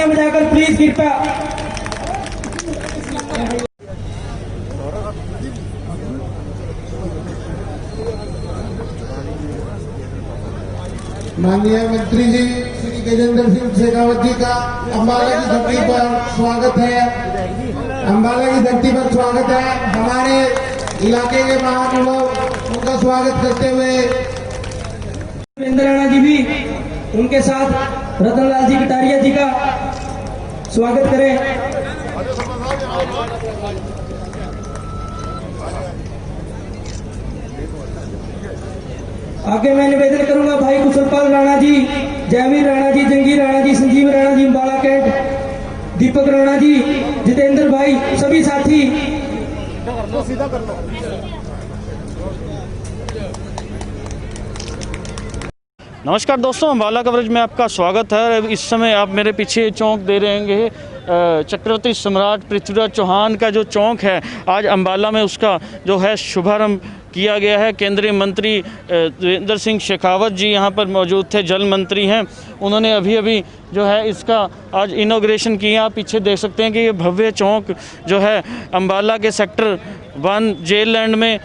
तालियां बजाकर प्लीज कृपया। माननीय मंत्री जी श्री गजेंद्र सिंह शेखावत जी का अम्बाला की धरती पर स्वागत है। अम्बाला की धरती पर स्वागत है। हमारे इलाके के महान लोग उनका स्वागत करते हुए वीरेंद्र राणा जी भी उनके साथ रतनलाल जी कटारिया जी का स्वागत करें। आगे मैं निवेदन करूंगा भाई कुशलपाल राणा जी, जयवीर राणा जी, जंगीर राणा जी, संजीव राणा जी, अम्बाला कैंट, दीपक राणा जी, जितेंद्र भाई, सभी साथी सीधा कर लो। नमस्कार दोस्तों, अम्बाला कवरेज में आपका स्वागत है। इस समय आप मेरे पीछे चौक दे रहे हैं चक्रवर्ती सम्राट पृथ्वीराज चौहान का जो चौक है, आज अम्बाला में उसका जो है शुभारंभ किया गया है। केंद्रीय मंत्री त्रिवेंद्र सिंह शेखावत जी यहाँ पर मौजूद थे, जल मंत्री हैं। उन्होंने अभी जो है इसका आज इनॉग्रेशन किया। आप पीछे देख सकते हैं कि ये भव्य चौक जो है अम्बाला के सेक्टर 1 जेल लैंड में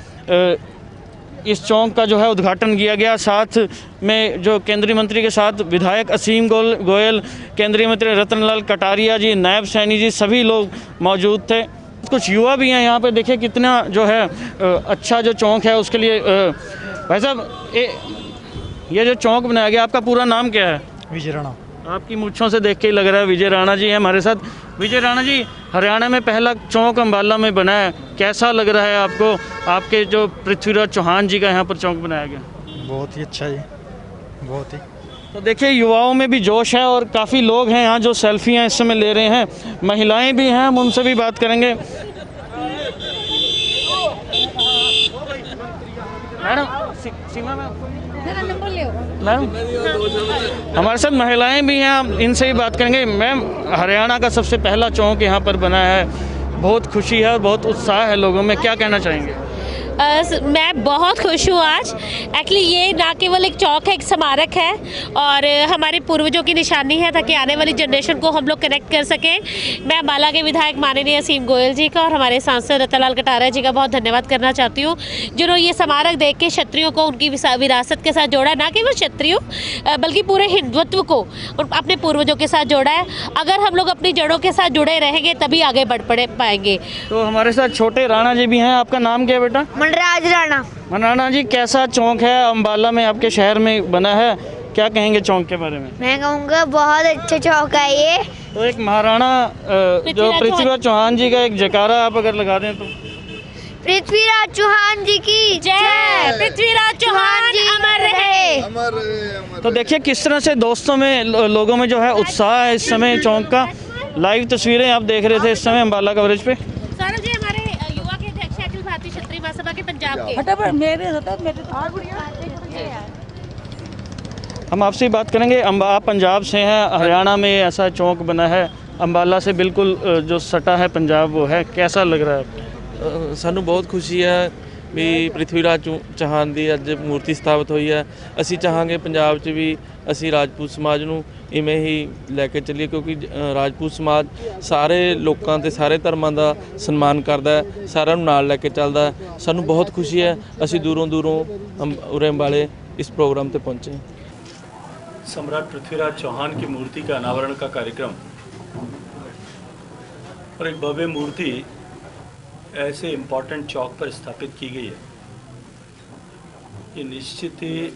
इस चौक का जो है उद्घाटन किया गया। साथ में जो केंद्रीय मंत्री के साथ विधायक असीम गोयल, केंद्रीय मंत्री रतनलाल कटारिया जी, नायब सैनी जी, सभी लोग मौजूद थे। कुछ युवा भी हैं यहाँ पे। देखिए कितना जो है अच्छा जो चौक है उसके लिए। भाई साहब, ये जो चौक बनाया गया, आपका पूरा नाम क्या है? विजय राणा। आपकी मूंछों से देख के ही लग रहा है विजय राणा जी हैं हमारे साथ। विजय राणा जी, हरियाणा में पहला चौक अम्बाला में बना है, कैसा लग रहा है आपको? आपके जो पृथ्वीराज चौहान जी का यहाँ पर चौक बनाया गया। बहुत ही अच्छा है, बहुत ही। तो देखिए युवाओं में भी जोश है और काफ़ी लोग हैं यहाँ जो सेल्फियाँ इस समय ले रहे हैं। महिलाएं भी हैं, हम उनसे भी बात करेंगे। मैडम, सीमा मैम, हमारे साथ महिलाएं भी हैं, हम इनसे ही बात करेंगे। मैम, हरियाणा का सबसे पहला चौक यहाँ पर बना है, बहुत खुशी है और बहुत उत्साह है लोगों में, क्या कहना चाहेंगे? मैं बहुत खुश हूँ आज। एक्चुअली ये ना केवल एक चौक है, एक स्मारक है और हमारे पूर्वजों की निशानी है, ताकि आने वाली जनरेशन को हम लोग कनेक्ट कर सकें। मैं अम्बाला के विधायक माननीय असीम गोयल जी का और हमारे सांसद रतनलाल कटारिया जी का बहुत धन्यवाद करना चाहती हूँ, जिन्होंने ये स्मारक देख के क्षत्रियों को उनकी विरासत के साथ जोड़ा है। ना केवल क्षत्रियों बल्कि पूरे हिंदुत्व को अपने पूर्वजों के साथ जोड़ा है। अगर हम लोग अपनी जड़ों के साथ जुड़े रहेंगे तभी आगे बढ़ पाएंगे। तो हमारे साथ छोटे राणा जी भी हैं। आपका नाम क्या है बेटा? मनराज राणा। राणा जी, कैसा चौक है अम्बाला में आपके शहर में बना है, क्या कहेंगे चौक के बारे में? मैं कहूँगा बहुत अच्छा चौक है ये। तो एक महाराणा जो पृथ्वीराज चौहान जी का एक जयकारा आप अगर लगा दें तो। पृथ्वीराज चौहान जी की जय। पृथ्वीराज चौहान जी अमर रहे। तो देखिए किस तरह से दोस्तों में, लोगों में जो है उत्साह है इस समय चौक का। लाइव तस्वीरें आप देख रहे थे इस समय अम्बाला कवरेज पे। हम आपसे ही बात करेंगे। आप पंजाब से हैं, हरियाणा में ऐसा चौक बना है, अम्बाला से बिल्कुल जो सटा है पंजाब वो है, कैसा लग रहा है आपको? सानू बहुत खुशी है भी पृथ्वीराज चौहान की अज मूर्ति स्थापित हुई है। असी चाहांगे पंजाब च भी असी राजपूत समाज नू इवें ही लैके चलीए, क्योंकि राजपूत समाज सारे लोगों के सारे धर्मां का सन्मान करता है, सारा नाल लैके चलता है। सानू बहुत खुशी है, असी दूरों उरे अम्बाले इस प्रोग्राम पर पहुँचे। सम्राट पृथ्वीराज चौहान की मूर्ति का अनावरण का कार्यक्रम और एक भव्य मूर्ति ऐसे इम्पोर्टेंट चौक पर स्थापित की गई है, ये निश्चित ही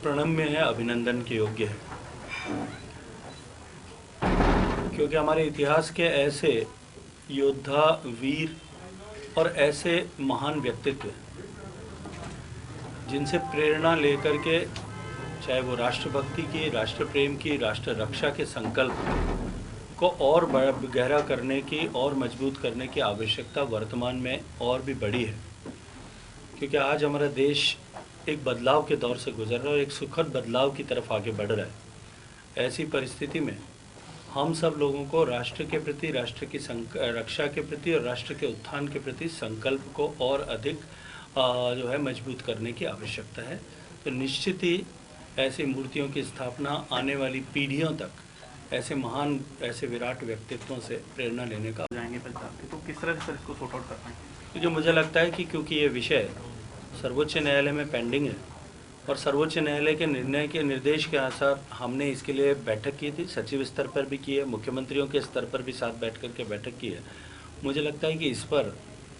प्रणम्य है, अभिनंदन के योग्य है। क्योंकि हमारे इतिहास के ऐसे योद्धा, वीर और ऐसे महान व्यक्तित्व जिनसे प्रेरणा लेकर के, चाहे वो राष्ट्रभक्ति की, राष्ट्र प्रेम की, राष्ट्र रक्षा के संकल्प को और गहरा करने की और मजबूत करने की आवश्यकता वर्तमान में और भी बड़ी है। क्योंकि आज हमारा देश एक बदलाव के दौर से गुजर रहा है और एक सुखद बदलाव की तरफ आगे बढ़ रहा है। ऐसी परिस्थिति में हम सब लोगों को राष्ट्र के प्रति, राष्ट्र की रक्षा के प्रति और राष्ट्र के उत्थान के प्रति संकल्प को और अधिक जो है मजबूत करने की आवश्यकता है। तो निश्चित ही ऐसी मूर्तियों की स्थापना आने वाली पीढ़ियों तक ऐसे महान, ऐसे विराट व्यक्तित्वों से प्रेरणा लेने का जाएंगे पंजाब के, तो किस तरह से सर इसको सॉर्ट आउट कर पाएंगे? जो मुझे लगता है कि क्योंकि ये विषय सर्वोच्च न्यायालय में पेंडिंग है और सर्वोच्च न्यायालय के निर्णय के निर्देश के अनुसार हमने इसके लिए बैठक की थी, सचिव स्तर पर भी की है, मुख्यमंत्रियों के स्तर पर भी साथ बैठ करके बैठक की है। मुझे लगता है कि इस पर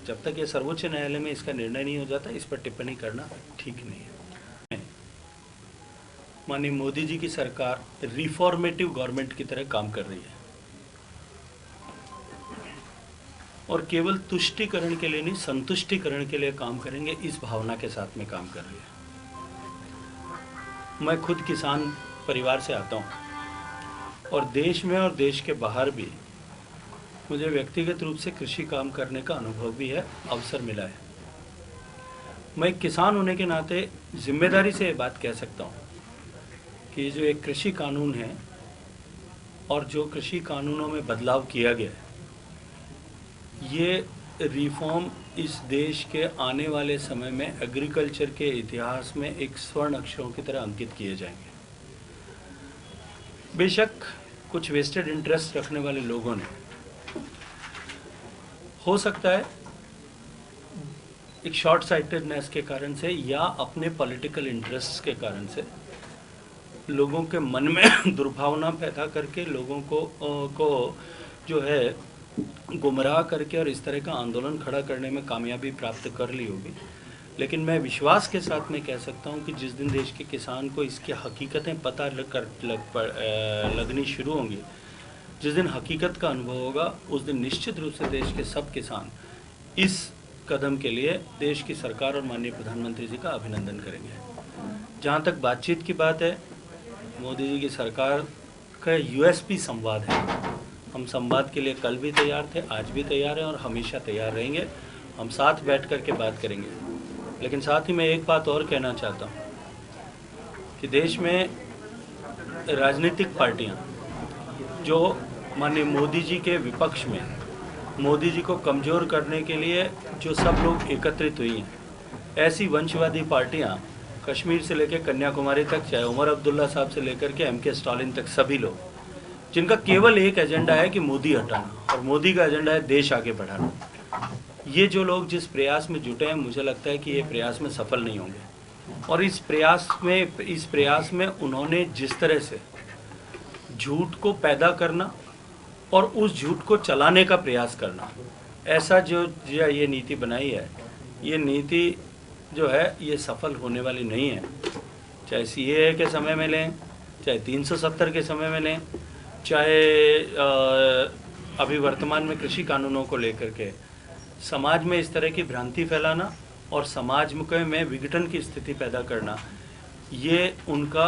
जब तक ये सर्वोच्च न्यायालय में इसका निर्णय नहीं हो जाता, इस पर टिप्पणी करना ठीक नहीं है। माननीय मोदी जी की सरकार रिफॉर्मेटिव गवर्नमेंट की तरह काम कर रही है और केवल तुष्टीकरण के लिए नहीं, संतुष्टिकरण के लिए काम करेंगे, इस भावना के साथ में काम कर रही है। मैं खुद किसान परिवार से आता हूँ और देश में और देश के बाहर भी मुझे व्यक्तिगत रूप से कृषि काम करने का अनुभव भी है, अवसर मिला है। मैं एक किसान होने के नाते जिम्मेदारी से ये बात कह सकता हूँ कि जो एक कृषि कानून है और जो कृषि कानूनों में बदलाव किया गया है, ये रिफॉर्म इस देश के आने वाले समय में एग्रीकल्चर के इतिहास में एक स्वर्ण अक्षरों की तरह अंकित किए जाएंगे। बेशक कुछ वेस्टेड इंटरेस्ट रखने वाले लोगों ने, हो सकता है एक शॉर्ट साइटेडनेस के कारण से या अपने पॉलिटिकल इंटरेस्ट के कारण से, लोगों के मन में दुर्भावना पैदा करके लोगों को जो है गुमराह करके और इस तरह का आंदोलन खड़ा करने में कामयाबी प्राप्त कर ली होगी। लेकिन मैं विश्वास के साथ में कह सकता हूं कि जिस दिन देश के किसान को इसकी हकीकतें पता लगनी शुरू होंगी, जिस दिन हकीकत का अनुभव होगा, उस दिन निश्चित रूप से देश के सब किसान इस कदम के लिए देश की सरकार और माननीय प्रधानमंत्री जी का अभिनंदन करेंगे। जहाँ तक बातचीत की बात है, मोदी जी की सरकार का यूएसपी संवाद है। हम संवाद के लिए कल भी तैयार थे, आज भी तैयार हैं और हमेशा तैयार रहेंगे। हम साथ बैठ कर के बात करेंगे। लेकिन साथ ही मैं एक बात और कहना चाहता हूँ कि देश में राजनीतिक पार्टियाँ जो माननीय मोदी जी के विपक्ष में, मोदी जी को कमज़ोर करने के लिए जो सब लोग एकत्रित हुई हैं, ऐसी वंशवादी पार्टियाँ कश्मीर से लेकर कन्याकुमारी तक, चाहे उमर अब्दुल्ला साहब से लेकर के एमके स्टालिन तक, सभी लोग जिनका केवल एक एजेंडा है कि मोदी हटाना और मोदी का एजेंडा है देश आगे बढ़ाना, ये जो लोग जिस प्रयास में जुटे हैं, मुझे लगता है कि ये प्रयास में सफल नहीं होंगे। और इस प्रयास में उन्होंने जिस तरह से झूठ को पैदा करना और उस झूठ को चलाने का प्रयास करना, ऐसा जो ये नीति बनाई है, ये नीति जो है ये सफल होने वाली नहीं है। चाहे सीएए के समय में लें, चाहे 370 के समय में लें, चाहे अभी वर्तमान में कृषि कानूनों को लेकर के समाज में इस तरह की भ्रांति फैलाना और समाज में विघटन की स्थिति पैदा करना, ये उनका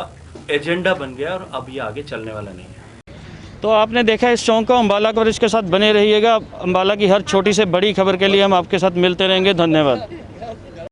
एजेंडा बन गया और अब ये आगे चलने वाला नहीं है। तो आपने देखा इस चौंक को। अम्बाला कवरेज के साथ बने रहिएगा। अम्बाला की हर छोटी से बड़ी खबर के लिए हम आपके साथ मिलते रहेंगे। धन्यवाद।